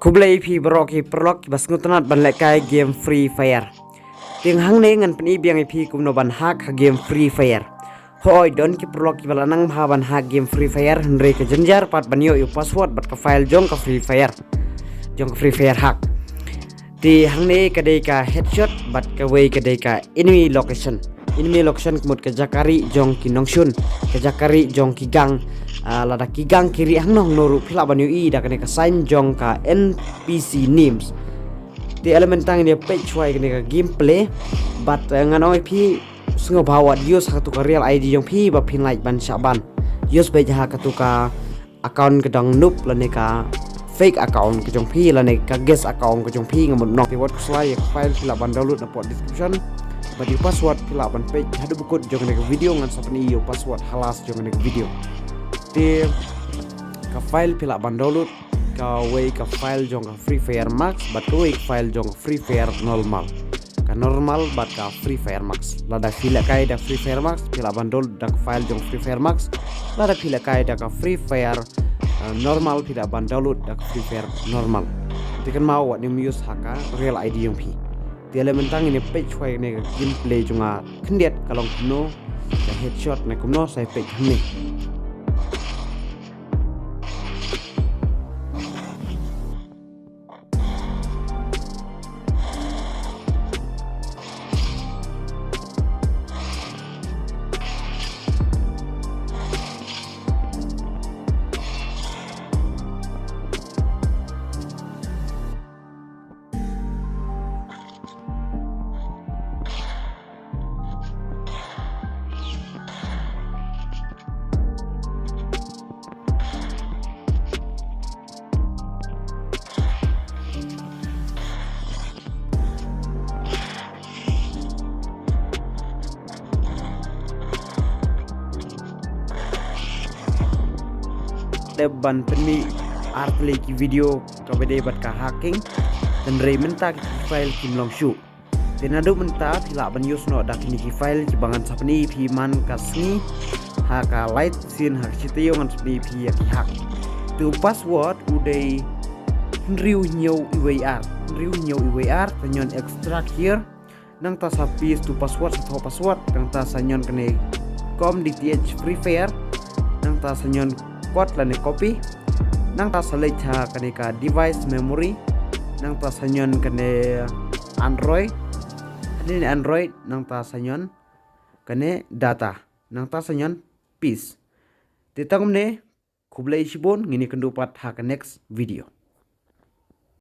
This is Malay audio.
Kublai phi barok hi prolog bas ngutanat ban lekai game Free Fire. Ting hang ne ngan peni biang phi kumno ban hak ha game Free Fire. Hoi don ki prolog ki balanang bha ban hak game Free Fire henre ke jenjar pat ban yo password bat ka file jong ka Free Fire. Jong ka Free Fire hak. Ti hang ne kadai ka headshot bat ka way kadai ka enemy location. Enemy location kemut ke jakari jong ki nongshun, ke jakari jong ki gang. Lada kigang kiri hang nong noru phila ban ui da kane ka sign jong ka NPC names di element tang ini page wai kane ka gameplay but nganoi phi sungo bawat use hatu ka real ID jong phi ba phin like ban saban use be jaha ka tu ka account kedang noob lane ka fake account ke jong phi lane ka guest account ke jong phi ngamut nok di what slide file phila ban download na pot description bagi password phila ban page hadu bukut jong ne video ngan sapani yo password halas jong ne video di ka file pila ban download ka way ka file jong ka Free Fire Max bat ka way file jong Free Fire normal ka normal bat ka Free Fire Max lada pila kai da Free Fire Max pila ban download da file jong Free Fire Max lada pila kai da ka Free Fire normal pila ban download da Free Fire normal tikan mau wat nim use haka real ID jong pi di elementang ini page way ne gameplay jonga kendiat kalong kuno ka headshot ne kuno sai page ni ban penmi artley ki video ka bede bat ka hacking dan re menta ki file kim long shu tenadu menta phila ban use no dak ni ki file ki bangan sapni phi man kasni ha ka light sin ha chitiyo ngan sapni phi ki hack tu password udai riu nyau iwr tanyon extract here nang ta sapis tu password sa password nang ta sanyon kene com dth Free Fire nang ta sanyon code lane copy nang ta select ha kane ka device memory nang ta sanyon kane android ini android nang ta sanyon kane data nang ta sanyon peace titang ne kublai shibon ngini kendupat ha ka next video.